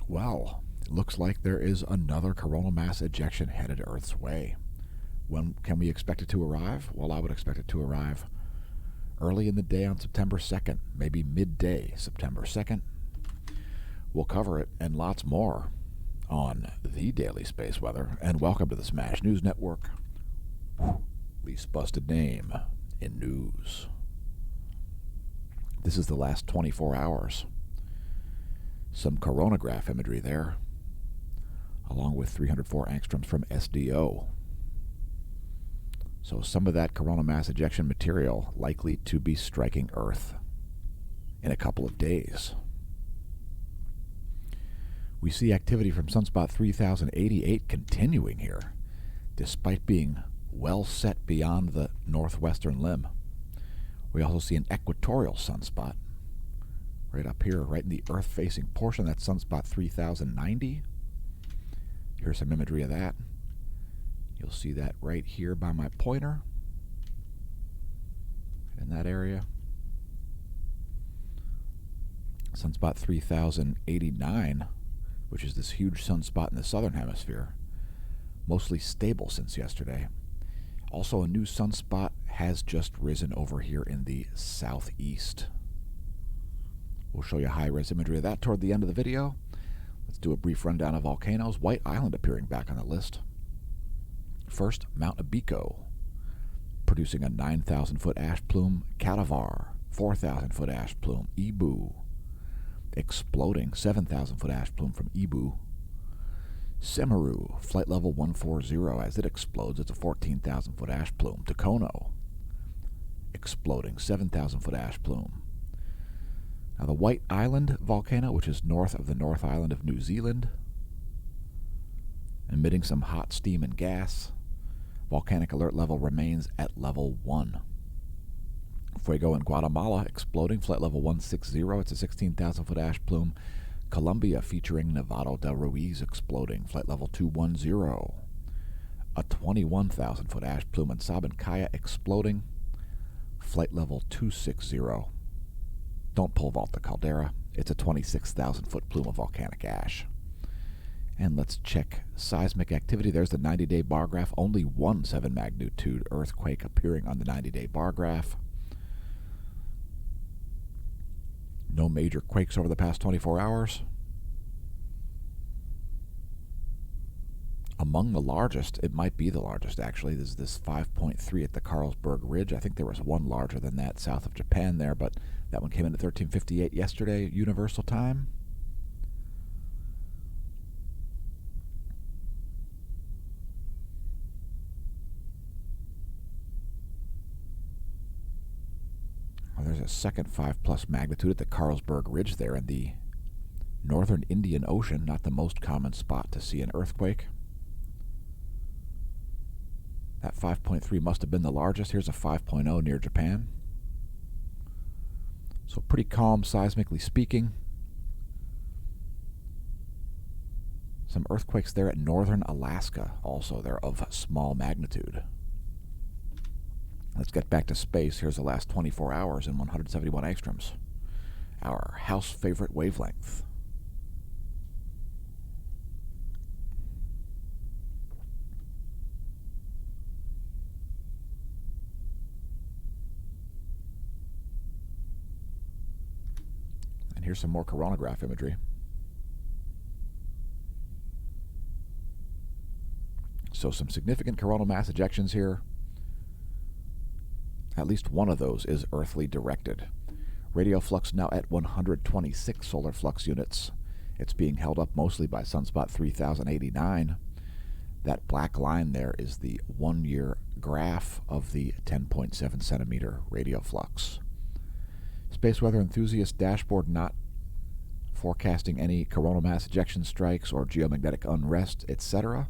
Well, it looks like there is another coronal mass ejection headed Earth's way. When can we expect it to arrive? Well, I would expect it to arrive early in the day on September 2nd, maybe midday September 2nd. We'll cover it and lots more on the Daily Space Weather. And welcome to the Smash News Network. Least busted name in news. This is the last 24 hours. Some coronagraph imagery there, along with 304 angstroms from SDO. So some of that coronal mass ejection material likely to be striking Earth in a couple of days. We see activity from Sunspot 3088 continuing here, despite being well set beyond the northwestern limb. We also see an Equatorial Sunspot right up here, right in the Earth-facing portion. That's Sunspot 3090. Here's some imagery of that. You'll see that right here by my pointer in that area. Sunspot 3089, which is this huge sunspot in the southern hemisphere, mostly stable since yesterday. Also, a new sunspot has just risen over here in the southeast. We'll show you high-res imagery of that toward the end of the video. Let's do a brief rundown of volcanoes. White Island appearing back on the list. First, Mount Abico, producing a 9,000-foot ash plume. Cadavar, 4,000-foot ash plume. Ibu, exploding, 7,000-foot ash plume from Ibu. Semeru, flight level 140, as it explodes, it's a 14,000-foot ash plume. Tokono, exploding, 7,000-foot ash plume. Now the White Island volcano, which is north of the North Island of New Zealand, emitting some hot steam and gas. Volcanic alert level remains at level 1. Fuego in Guatemala, exploding, flight level 160, it's a 16,000-foot ash plume. Colombia, featuring Nevado del Ruiz, exploding, flight level 210. A 21,000-foot ash plume in Sabancaya, exploding, flight level 260. Don't pole vault the caldera. It's a 26,000-foot plume of volcanic ash. And let's check seismic activity. There's the 90-day bar graph. Only one 7 magnitude earthquake appearing on the 90-day bar graph. No major quakes over the past 24 hours. Among the largest, it might be the largest actually, is this 5.3 at the Carlsberg Ridge. I think there was one larger than that south of Japan there, but that one came in at 13:58 yesterday, Universal Time. Well, there's a second 5+ magnitude at the Carlsberg Ridge there in the northern Indian Ocean, not the most common spot to see an earthquake. That 5.3 must have been the largest. Here's a 5.0 near Japan. So pretty calm seismically speaking. Some earthquakes there at northern Alaska also. They're of small magnitude. Let's get back to space. Here's the last 24 hours in 171 angstroms. Our house favorite wavelength. And here's some more coronagraph imagery. So some significant coronal mass ejections here. At least one of those is earthly directed. Radial flux now at 126 solar flux units. It's being held up mostly by Sunspot 3089. That black line there is the 1-year graph of the 10.7 centimeter radial flux. Space weather enthusiast dashboard not forecasting any coronal mass ejection strikes or geomagnetic unrest, etc.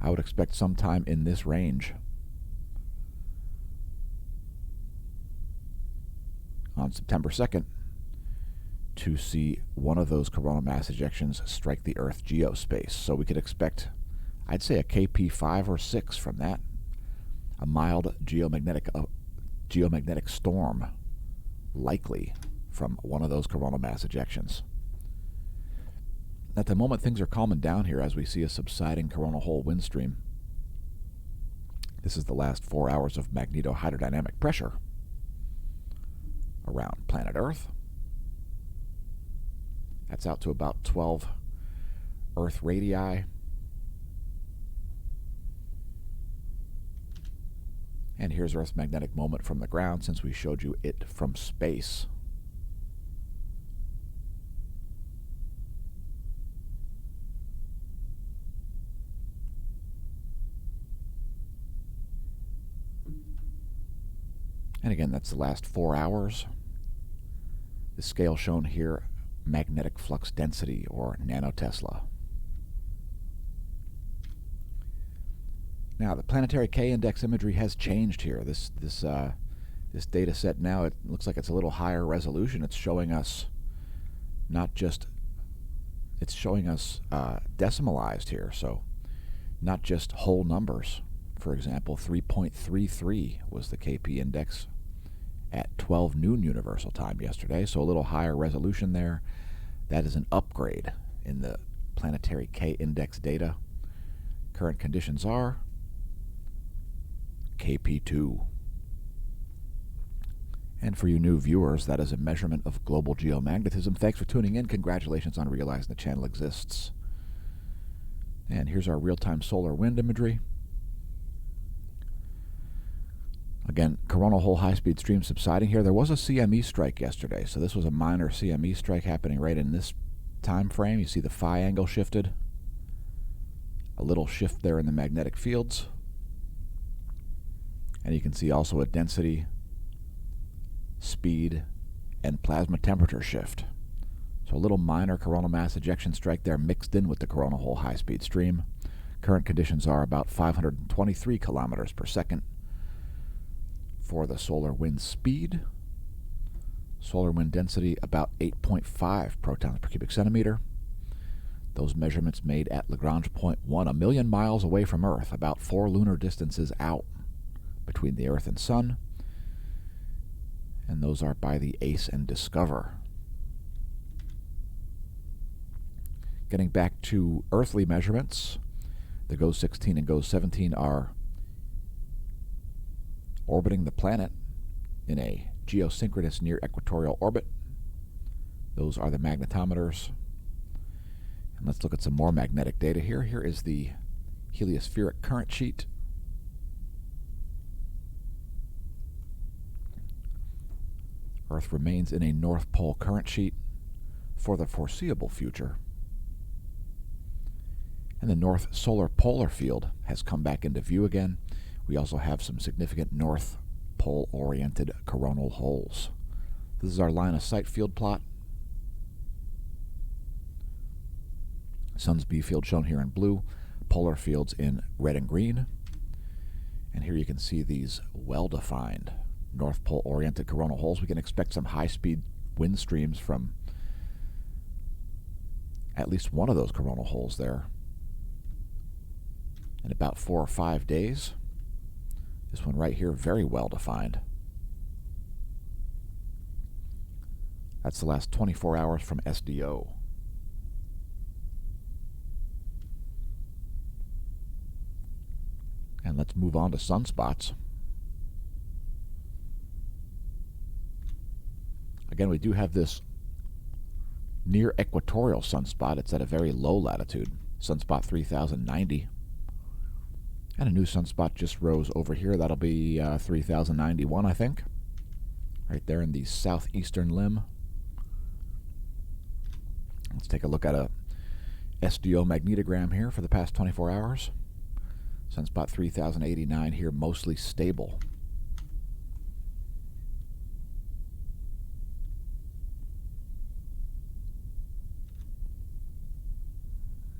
I would expect sometime in this range on September 2nd to see one of those coronal mass ejections strike the Earth geospace. So we could expect, I'd say, a KP 5 or 6 from that. A mild geomagnetic storm likely from one of those coronal mass ejections. at the moment, things are calming down here as we see a subsiding coronal hole wind stream. This is the last 4 hours of magnetohydrodynamic pressure around planet Earth. That's out to about 12 Earth radii. And here's Earth's magnetic moment from the ground, since we showed you it from space. And again, that's the last 4 hours. The scale shown here, magnetic flux density, or nanotesla. Now, the planetary K-index imagery has changed here. This data set now, it looks like it's a little higher resolution. It's showing us it's showing us decimalized here, so not just whole numbers. For example, 3.33 was the KP index at 12 noon Universal Time yesterday, so a little higher resolution there. That is an upgrade in the planetary K-index data. Current conditions are KP2. And for you new viewers, that is a measurement of global geomagnetism. Thanks for tuning in. Congratulations on realizing the channel exists. And here's our real-time solar wind imagery. Again, coronal hole high-speed stream subsiding here. There was a CME strike yesterday, so this was a minor CME strike happening right in this time frame. You see the phi angle shifted. A little shift there in the magnetic fields. And you can see also a density, speed, and plasma temperature shift. So a little minor coronal mass ejection strike there mixed in with the coronal hole high-speed stream. Current conditions are about 523 kilometers per second. For the solar wind speed, solar wind density about 8.5 protons per cubic centimeter. Those measurements made at Lagrange point 1, a million miles away from Earth, about 4 lunar distances out between the Earth and Sun. And those are by the ACE and Discover. Getting back to earthly measurements, the GOES 16 and GOES 17 are orbiting the planet in a geosynchronous near equatorial orbit. Those are the magnetometers. And let's look at some more magnetic data here. Here is the heliospheric current sheet. Earth remains in a North Pole current sheet for the foreseeable future. And the North Solar Polar Field has come back into view again. We also have some significant North Pole-oriented coronal holes. This is our line of sight field plot. Sun's B field shown here in blue, polar fields in red and green. And here you can see these well-defined North Pole-oriented coronal holes. We can expect some high-speed wind streams from at least one of those coronal holes there in about 4 or 5 days. This one right here, very well defined. That's the last 24 hours from SDO. And let's move on to sunspots. Again, we do have this near equatorial sunspot. It's at a very low latitude, sunspot 3090. And a new sunspot just rose over here. That'll be 3091, I think. Right there in the southeastern limb. Let's take a look at a SDO magnetogram here for the past 24 hours. Sunspot 3089 here, mostly stable.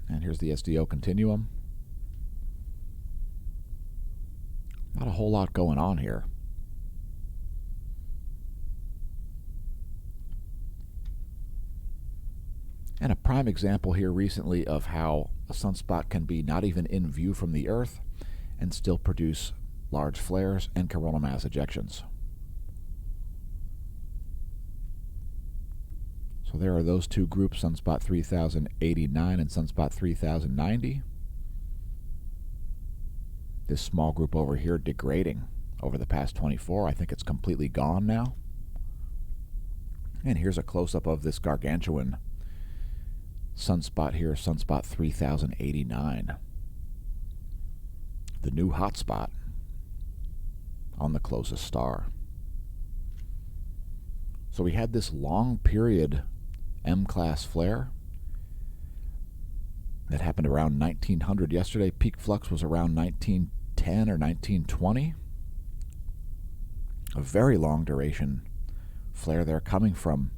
And here's the SDO continuum. Not a whole lot going on here. And a prime example here recently of how a sunspot can be not even in view from the Earth and still produce large flares and coronal mass ejections. So So there are those two groups, Sunspot 3089 and Sunspot 3090. This small group over here degrading over the past 24. I think it's completely gone now. And here's a close-up of this gargantuan sunspot here, Sunspot 3089. The new hotspot on the closest star. So we had this long period M-class flare that happened around 1900 yesterday. Peak flux was around 1910 or 1920. A very long duration flare there coming from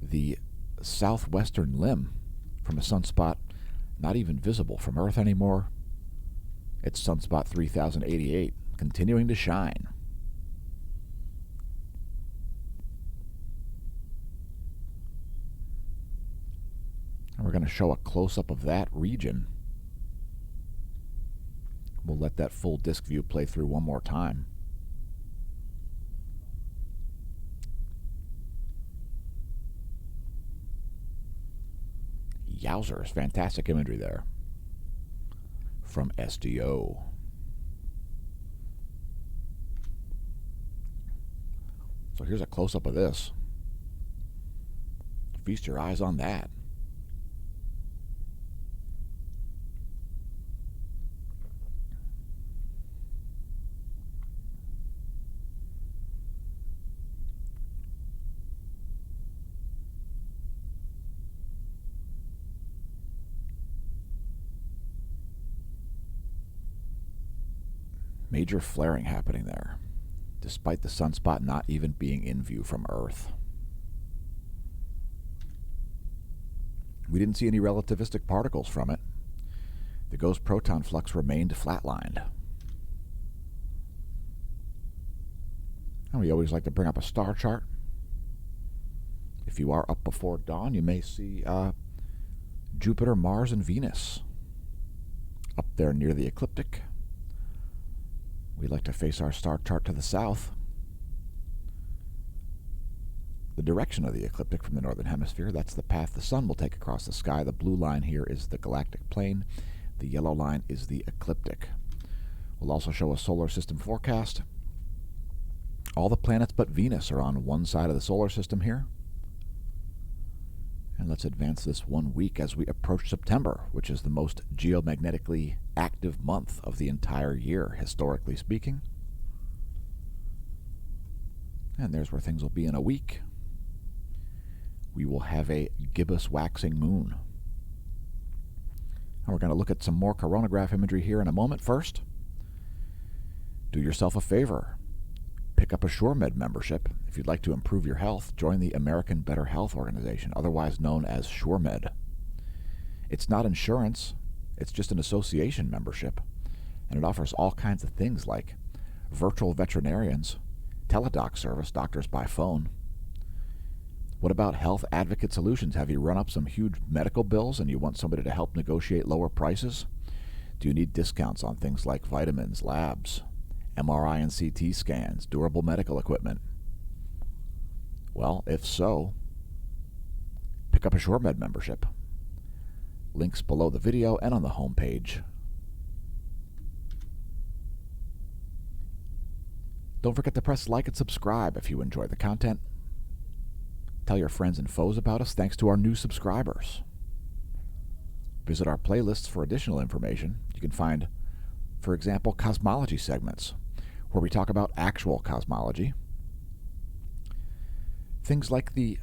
the southwestern limb from a sunspot not even visible from Earth anymore. It's Sunspot 3088, continuing to shine. And we're going to show a close-up of that region. We'll let that full disk view play through one more time. Yowzers, fantastic imagery there from SDO. So here's a close-up of this. Feast your eyes on that. Major flaring happening there, despite the sunspot not even being in view from Earth. We didn't see any relativistic particles from it. The ghost proton flux remained flatlined. And we always like to bring up a star chart. If you are up before dawn, you may see Jupiter, Mars, and Venus up there near the ecliptic. We like to face our star chart to the south. The direction of the ecliptic from the northern hemisphere, that's the path the sun will take across the sky. The blue line here is the galactic plane. The yellow line is the ecliptic. We'll also show a solar system forecast. All the planets but Venus are on one side of the solar system here. And let's advance this 1 week as we approach September, which is the most geomagnetically active month of the entire year, historically speaking. And there's where things will be in a week. We will have a gibbous waxing moon. And we're going to look at some more coronagraph imagery here in a moment. First, do yourself a favor. Pick up a SureMed membership. If you'd like to improve your health, join the American Better Health Organization, otherwise known as SureMed. It's not insurance, it's just an association membership, and it offers all kinds of things like virtual veterinarians, teledoc service, doctors by phone. What about health advocate solutions? Have you run up some huge medical bills and you want somebody to help negotiate lower prices? Do you need discounts on things like vitamins, labs, MRI and CT scans, durable medical equipment? Well, if so, pick up a SureMed membership. Links below the video and on the home page. Don't forget to press like and subscribe if you enjoy the content. Tell your friends and foes about us thanks to our new subscribers. Visit our playlists for additional information. You can find, for example, cosmology segments, where we talk about actual cosmology. Things like the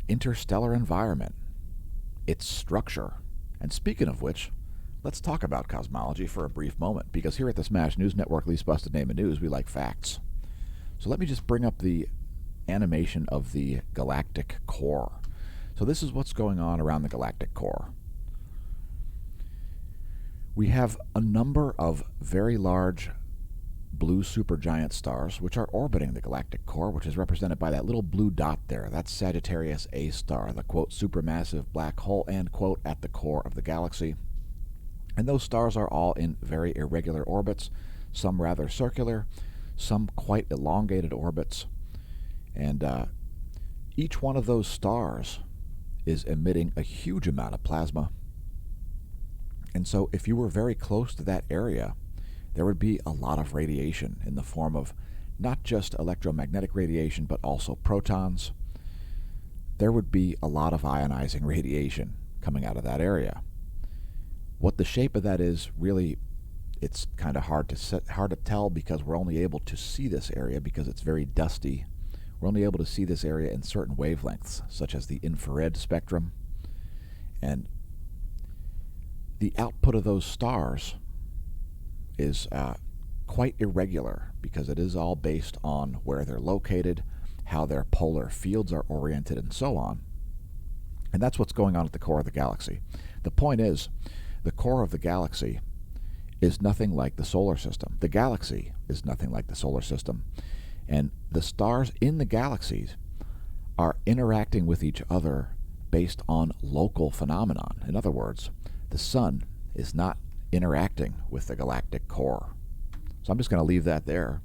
interstellar environment, its structure. And speaking of which, let's talk about cosmology for a brief moment, because here at the Smash News Network, least busted name of news, we like facts. So let me just bring up the animation of the galactic core. So this is what's going on around the galactic core. We have a number of very large blue supergiant stars which are orbiting the galactic core, which is represented by that little blue dot there. That's Sagittarius A star, the quote supermassive black hole, end quote, at the core of the galaxy. And those stars are all in very irregular orbits, some rather circular, some quite elongated orbits. And each one of those stars is emitting a huge amount of plasma. And so if you were very close to that area, there would be a lot of radiation in the form of not just electromagnetic radiation, but also protons. There would be a lot of ionizing radiation coming out of that area. What the shape of that is, really, it's kind of hard to tell because we're only able to see this area because it's very dusty. We're only able to see this area in certain wavelengths, such as the infrared spectrum. And the output of those stars is quite irregular because it is all based on where they're located, how their polar fields are oriented, and so on. And that's what's going on at the core of the galaxy. The point is, the core of the galaxy is nothing like the solar system. The galaxy is nothing like the solar system. And the stars in the galaxies are interacting with each other based on local phenomenon. In other words, the sun is not interacting with the galactic core. So I'm just going to leave that there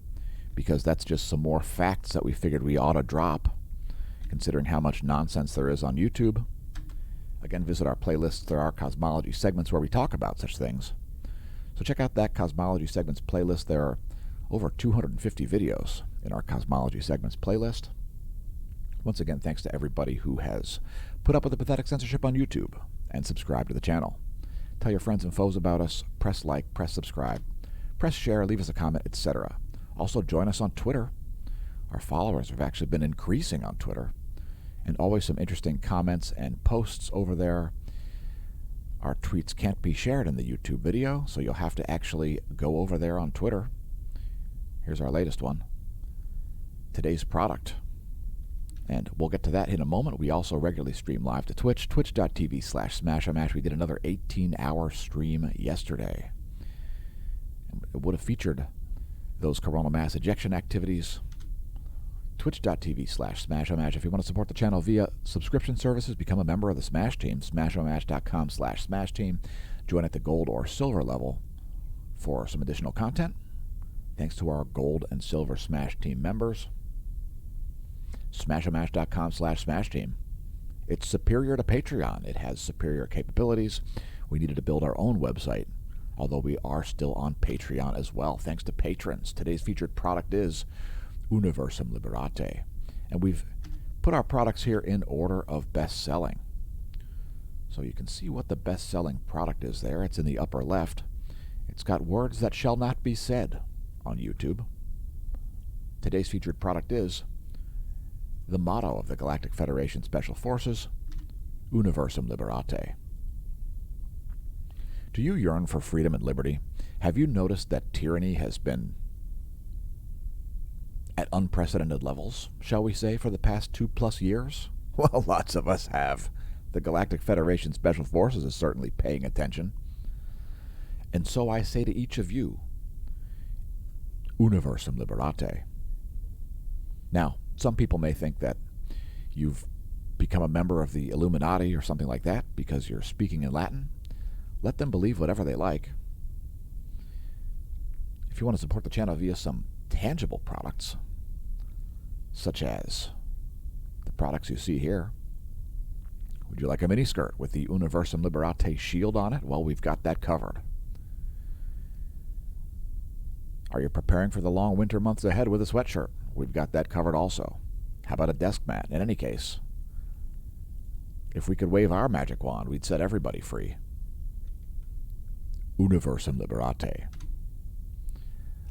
because that's just some more facts that we figured we ought to drop, considering how much nonsense there is on YouTube. Again, visit our playlists. There are cosmology segments where we talk about such things. So check out that cosmology segments playlist. There are over 250 videos in our cosmology segments playlist. Once again, thanks to everybody who has put up with the pathetic censorship on YouTube and subscribed to the channel. Tell your friends and foes about us. Press like, press subscribe, press share, leave us a comment, etc. Also, join us on Twitter. Our followers have actually been increasing on Twitter, and always some interesting comments and posts over there. Our tweets can't be shared in the YouTube video, so you'll have to actually go over there on Twitter. Here's our latest one. Today's product. And we'll get to that in a moment. We also regularly stream live to Twitch, twitch.tv/SmashOmash. We did another 18-hour stream yesterday. It would have featured those coronal mass ejection activities. Twitch.tv/SmashOmash. If you want to support the channel via subscription services, become a member of the Smash Team, smashomash.com/SmashTeam. Join at the gold or silver level for some additional content. Thanks to our gold and silver Smash Team members. smashomash.com/SmashTeam. It's superior to Patreon. It has superior capabilities. We needed to build our own website, although we are still on Patreon as well, thanks to patrons. Today's featured product is Universum Liberate. And we've put our products here in order of best-selling. So you can see what the best-selling product is there. It's in the upper left. It's got words that shall not be said on YouTube. Today's featured product is the motto of the Galactic Federation Special Forces, Universum Liberate. Do you yearn for freedom and liberty? Have you noticed that tyranny has been at unprecedented levels, shall we say, for the past 2+ years? Well, lots of us have. The Galactic Federation Special Forces is certainly paying attention. And so I say to each of you, Universum Liberate. Now, some people may think that you've become a member of the Illuminati or something like that because you're speaking in Latin. Let them believe whatever they like. If you want to support the channel via some tangible products, such as the products you see here. Would you like a miniskirt with the Universum Liberate shield on it? Well, we've got that covered. Are you preparing for the long winter months ahead with a sweatshirt? We've got that covered also. How about a desk mat? In any case, if we could wave our magic wand, we'd set everybody free. Universum Liberate.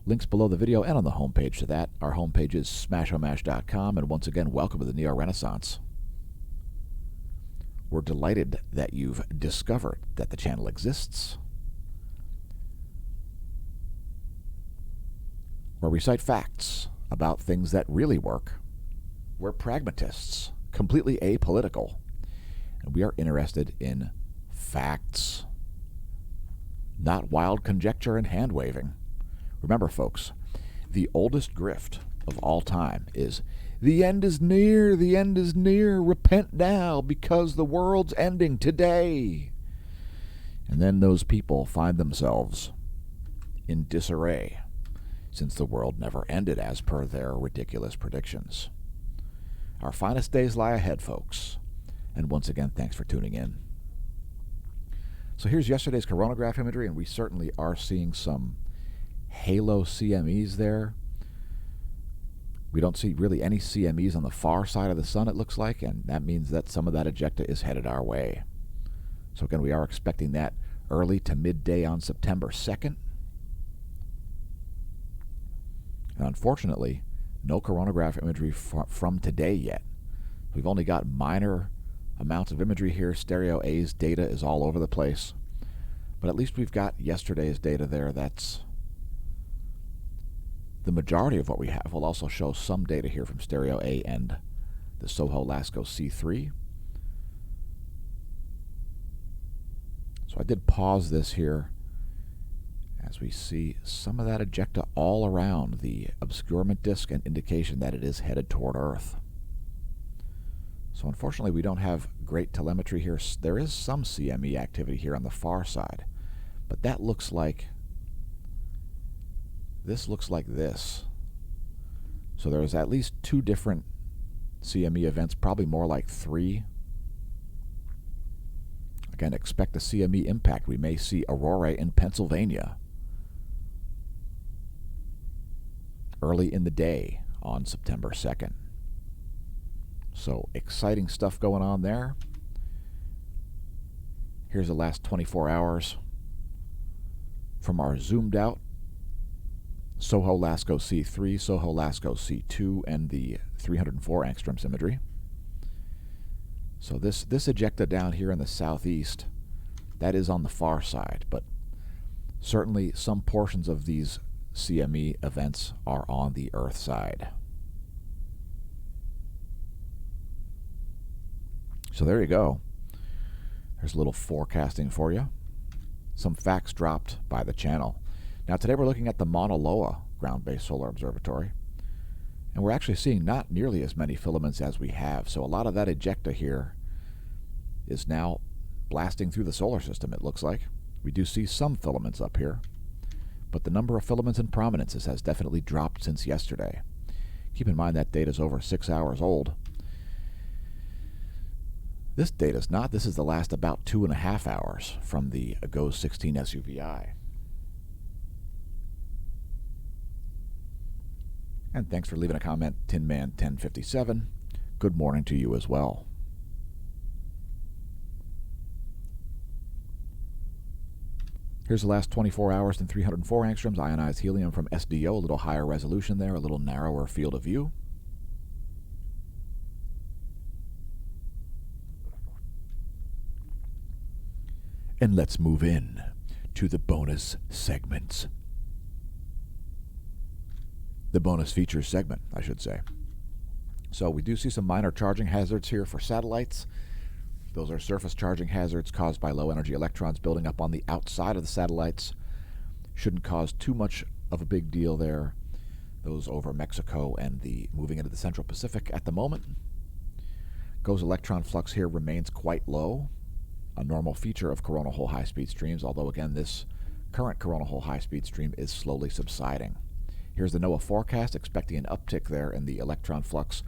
Links below the video and on the homepage to that. Our homepage is smashomash.com, and once again, welcome to the Neo-Renaissance. We're delighted that you've discovered that the channel exists, where we cite facts about things that really work. We're pragmatists, completely apolitical, and we are interested in facts, not wild conjecture and hand-waving. Remember, folks, the oldest grift of all time is, "The end is near, the end is near, repent now, because the world's ending today." And then those people find themselves in disarray, since the world never ended as per their ridiculous predictions. Our finest days lie ahead, folks, And once again, thanks for tuning in. So here's yesterday's coronagraph imagery, and we certainly are seeing some halo CMEs there. We don't see really any CMEs on the far side of the sun, it looks like, and that means that some of that ejecta is headed our way. So again, we are expecting that early to midday on September 2nd. And unfortunately, no coronagraph imagery from today yet. We've only got minor amounts of imagery here. Stereo A's data is all over the place. But at least we've got yesterday's data there. That's the majority of what we have. We'll also show some data here from Stereo A and the Soho-Lasco C3. So I did pause this here as we see some of that ejecta all around the obscurement disk, an indication that it is headed toward Earth. So unfortunately, we don't have great telemetry here. There is some CME activity here on the far side, but that looks like this. So there's at least 2 different CME events, probably more like 3. Again, expect a CME impact. We may see aurorae in Pennsylvania early in the day on September 2nd. So exciting stuff going on there. Here's the last 24 hours from our zoomed out Soho-Lasco C3, Soho-Lasco C2, and the 304 angstroms imagery. So this ejecta down here in the southeast, that is on the far side, but certainly some portions of these CME events are on the Earth side. So there you go. There's a little forecasting for you. Some facts dropped by the channel. Now today we're looking at the Mauna Loa ground-based solar observatory, and we're actually seeing not nearly as many filaments as we have. So a lot of that ejecta here is now blasting through the solar system, it looks like. We do see some filaments up here, but the number of filaments and prominences has definitely dropped since yesterday. Keep in mind that data is over 6 hours old. This data is not. This is the last about 2.5 hours from the GOES 16 SUVI. And thanks for leaving a comment, Tinman1057. Good morning to you as well. Here's the last 24 hours in 304 angstroms, ionized helium from SDO, a little higher resolution there, a little narrower field of view. And let's move in to the bonus segments. The bonus features segment, I should say. So we do see some minor charging hazards here for satellites. Those are surface charging hazards caused by low energy electrons building up on the outside of the satellites. Shouldn't cause too much of a big deal there. Those over Mexico and the moving into the Central Pacific at the moment. GOES electron flux here remains quite low, a normal feature of coronal hole high-speed streams, although again this current coronal hole high-speed stream is slowly subsiding. Here's the NOAA forecast, expecting an uptick there in the electron flux,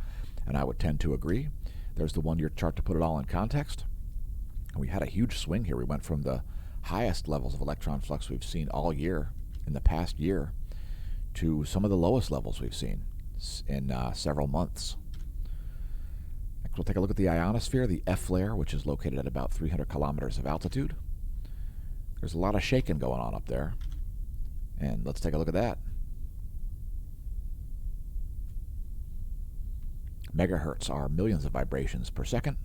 and I would tend to agree. There's the one-year chart to put it all in context. And we had a huge swing here. We went from the highest levels of electron flux we've seen all year, in the past year, to some of the lowest levels we've seen in several months. Next, we'll take a look at the ionosphere, the F layer, which is located at about 300 kilometers of altitude. There's a lot of shaking going on up there. And let's take a look at that. Megahertz are millions of vibrations per second.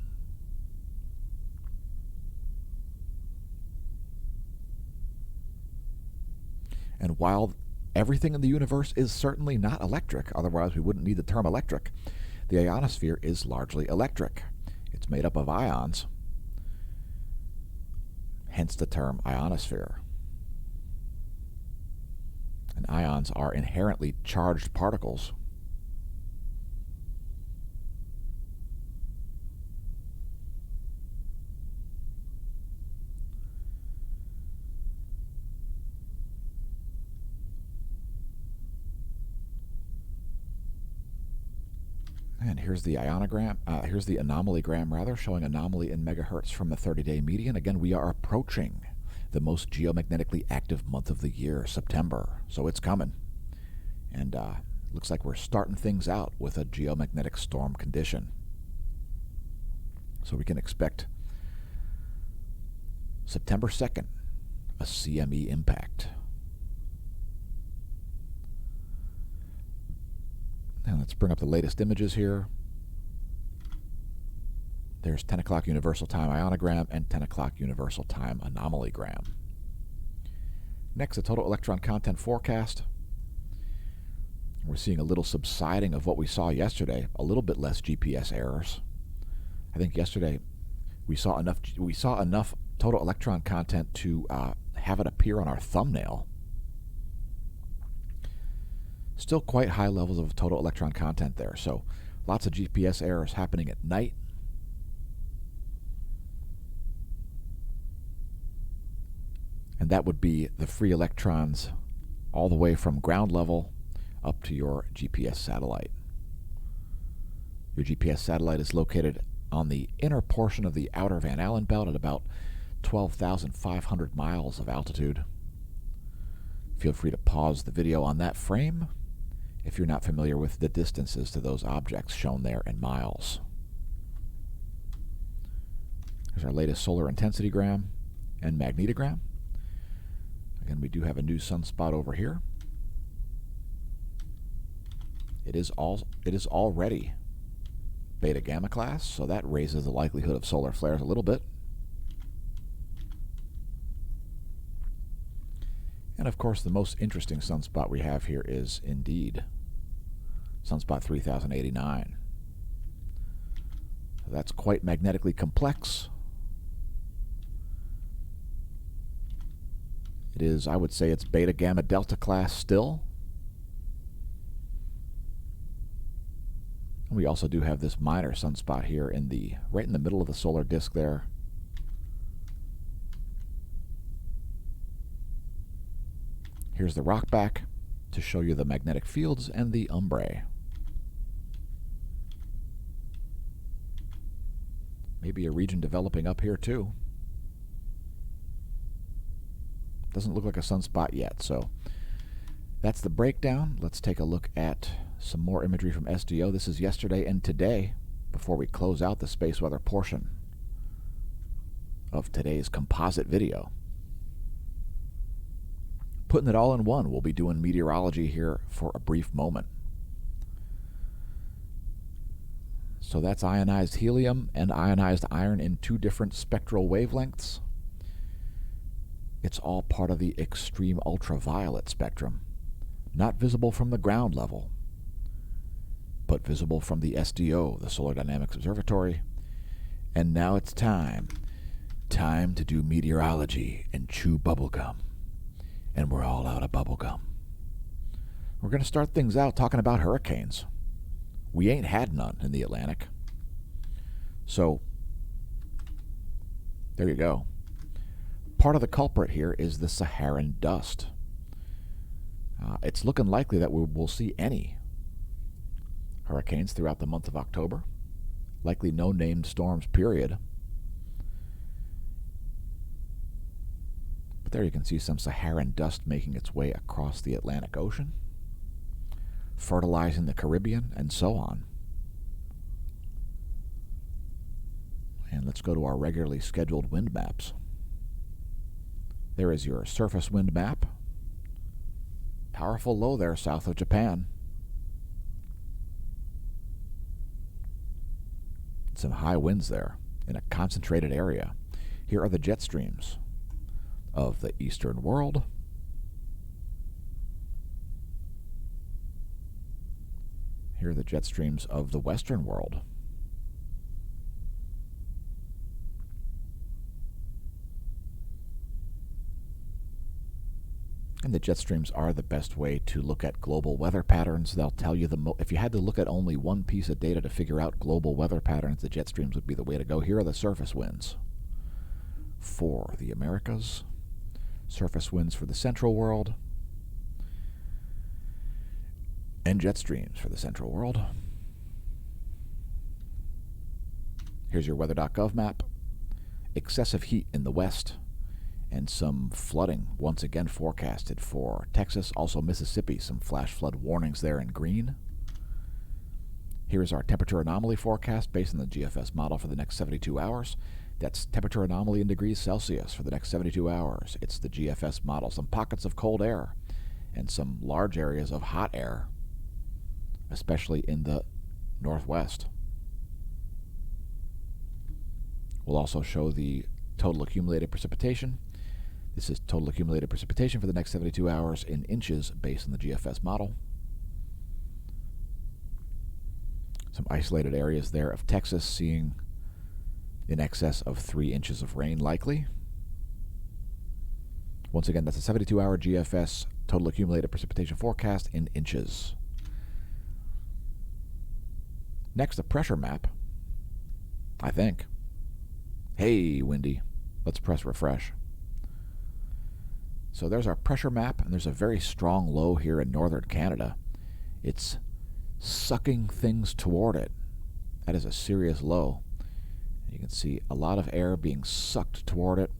And while everything in the universe is certainly not electric, otherwise we wouldn't need the term electric, the ionosphere is largely electric. It's made up of ions, hence the term ionosphere. And ions are inherently charged particles. And here's the ionogram, here's the anomalygram rather, showing anomaly in megahertz from the 30-day median. Again, we are approaching the most geomagnetically active month of the year, September. So it's coming. And looks like we're starting things out with a geomagnetic storm condition. So we can expect September 2nd, a CME impact. And let's bring up the latest images here. There's 10 o'clock universal time ionogram and 10 o'clock universal time anomalygram. Next, the total electron content forecast. We're seeing a little subsiding of what we saw yesterday, a little bit less GPS errors. I think yesterday we saw enough total electron content to have it appear on our thumbnail. Still quite high levels of total electron content there, so lots of GPS errors happening at night. And that would be the free electrons all the way from ground level up to your GPS satellite. Your GPS satellite is located on the inner portion of the outer Van Allen belt at about 12,500 miles of altitude. Feel free to pause the video on that frame if you're not familiar with the distances to those objects shown there in miles. Here's our latest solar intensity gram and magnetogram. Again, we do have a new sunspot over here. It is already beta gamma class, so that raises the likelihood of solar flares a little bit. And of course, the most interesting sunspot we have here is indeed sunspot 3089. That's quite magnetically complex. It is, I would say, it's beta gamma delta class still. We also do have this minor sunspot here right in the middle of the solar disk there. Here's the rock back to show you the magnetic fields and the umbrae. Maybe a region developing up here too. Doesn't look like a sunspot yet, so that's the breakdown. Let's take a look at some more imagery from SDO. This is yesterday and today before we close out the space weather portion of today's composite video. Putting it all in one, we'll be doing meteorology here for a brief moment. So that's ionized helium and ionized iron in two different spectral wavelengths. It's all part of the extreme ultraviolet spectrum, not visible from the ground level, but visible from the SDO, the Solar Dynamics Observatory. And now it's time to do meteorology and chew bubblegum. And we're all out of bubblegum. We're going to start things out talking about hurricanes. We ain't had none in the Atlantic. So, there you go. Part of the culprit here is the Saharan dust. It's looking likely that we will see any hurricanes throughout the month of October. Likely no named storms, period. But there you can see some Saharan dust making its way across the Atlantic Ocean, fertilizing the Caribbean, and so on. And let's go to our regularly scheduled wind maps. There is your surface wind map. Powerful low there south of Japan. Some high winds there in a concentrated area. Here are the jet streams of the eastern world. Here are the jet streams of the western world. And the jet streams are the best way to look at global weather patterns. They'll tell you if you had to look at only one piece of data to figure out global weather patterns, the jet streams would be the way to go. Here are the surface winds for the Americas, surface winds for the central world, and jet streams for the central world. Here's your weather.gov map. Excessive heat in the west and some flooding once again forecasted for Texas, also Mississippi. Some flash flood warnings there in green. Here's our temperature anomaly forecast based on the GFS model for the next 72 hours. That's temperature anomaly in degrees Celsius for the next 72 hours. It's the GFS model. Some pockets of cold air and some large areas of hot air, especially in the northwest. We'll also show the total accumulated precipitation. This is total accumulated precipitation for the next 72 hours in inches based on the GFS model. Some isolated areas there of Texas seeing in excess of 3 inches of rain likely. Once again, that's a 72-hour GFS total accumulated precipitation forecast in inches. Next, a pressure map, I think. Hey, windy. Let's press refresh. So there's our pressure map, and there's a very strong low here in northern Canada. It's sucking things toward it. That is a serious low. You can see a lot of air being sucked toward it.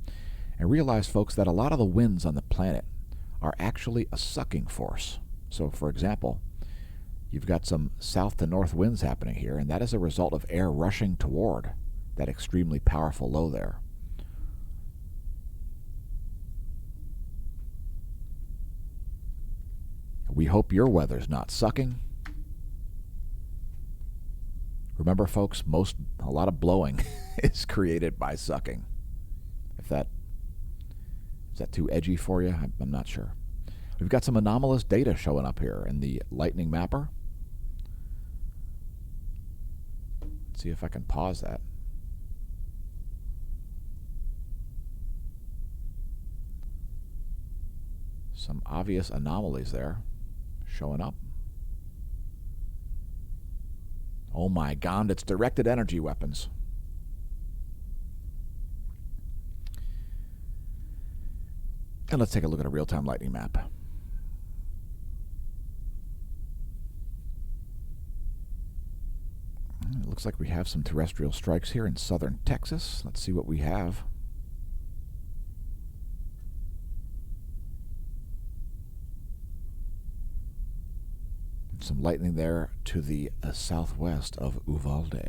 And realize, folks, that a lot of the winds on the planet are actually a sucking force. So, for example, you've got some south to north winds happening here, and that is a result of air rushing toward that extremely powerful low there. We hope your weather's not sucking. Remember, folks, a lot of blowing is created by sucking. Is that too edgy for you? I'm not sure. We've got some anomalous data showing up here in the lightning mapper. Let's see if I can pause that. Some obvious anomalies there showing up. Oh my God, it's directed energy weapons. And let's take a look at a real-time lightning map. It looks like we have some terrestrial strikes here in southern Texas. Let's see what we have. Some lightning there to the southwest of Uvalde.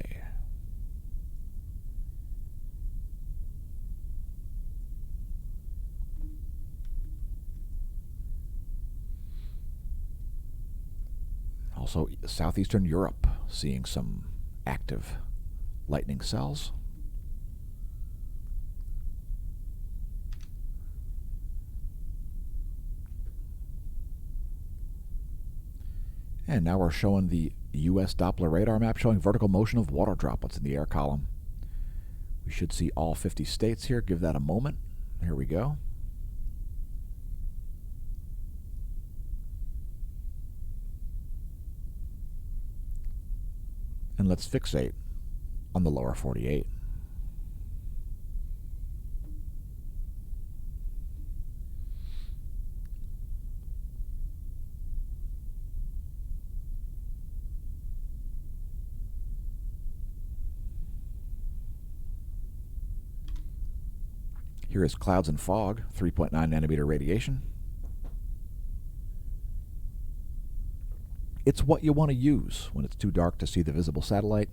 Also, southeastern Europe seeing some active lightning cells. And now we're showing the U.S. Doppler radar map showing vertical motion of water droplets in the air column. We should see all 50 states here. Give that a moment. Here we go. And let's fixate on the lower 48. Here is clouds and fog, 3.9 nanometer radiation. It's what you want to use when it's too dark to see the visible satellite.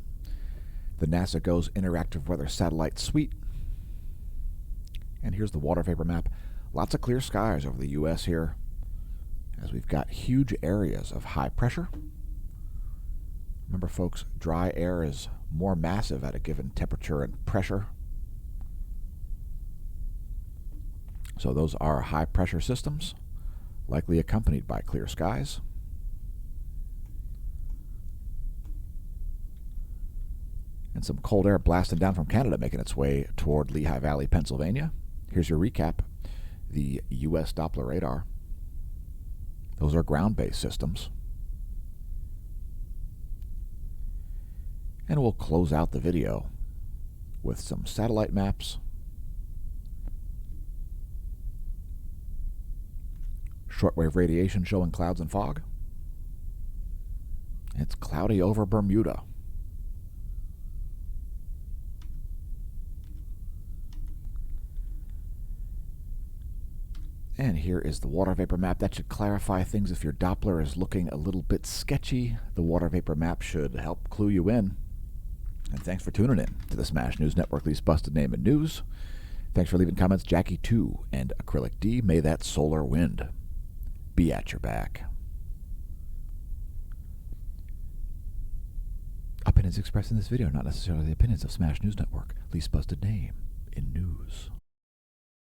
The NASA GOES Interactive Weather Satellite Suite. And here's the water vapor map. Lots of clear skies over the U.S. here, as we've got huge areas of high pressure. Remember, folks, dry air is more massive at a given temperature and pressure. So those are high pressure systems, likely accompanied by clear skies. And some cold air blasting down from Canada making its way toward Lehigh Valley, Pennsylvania. Here's your recap. The U.S. Doppler radar. Those are ground-based systems. And we'll close out the video with some satellite maps. Shortwave radiation showing clouds and fog. It's cloudy over Bermuda. And here is the water vapor map. That should clarify things if your Doppler is looking a little bit sketchy. The water vapor map should help clue you in. And thanks for tuning in to the Smash News Network, least busted name in news. Thanks for leaving comments, Jackie2 and Acrylic D. May that solar wind be at your back. Opinions expressed in this video are not necessarily the opinions of Smash News Network, least busted name in news.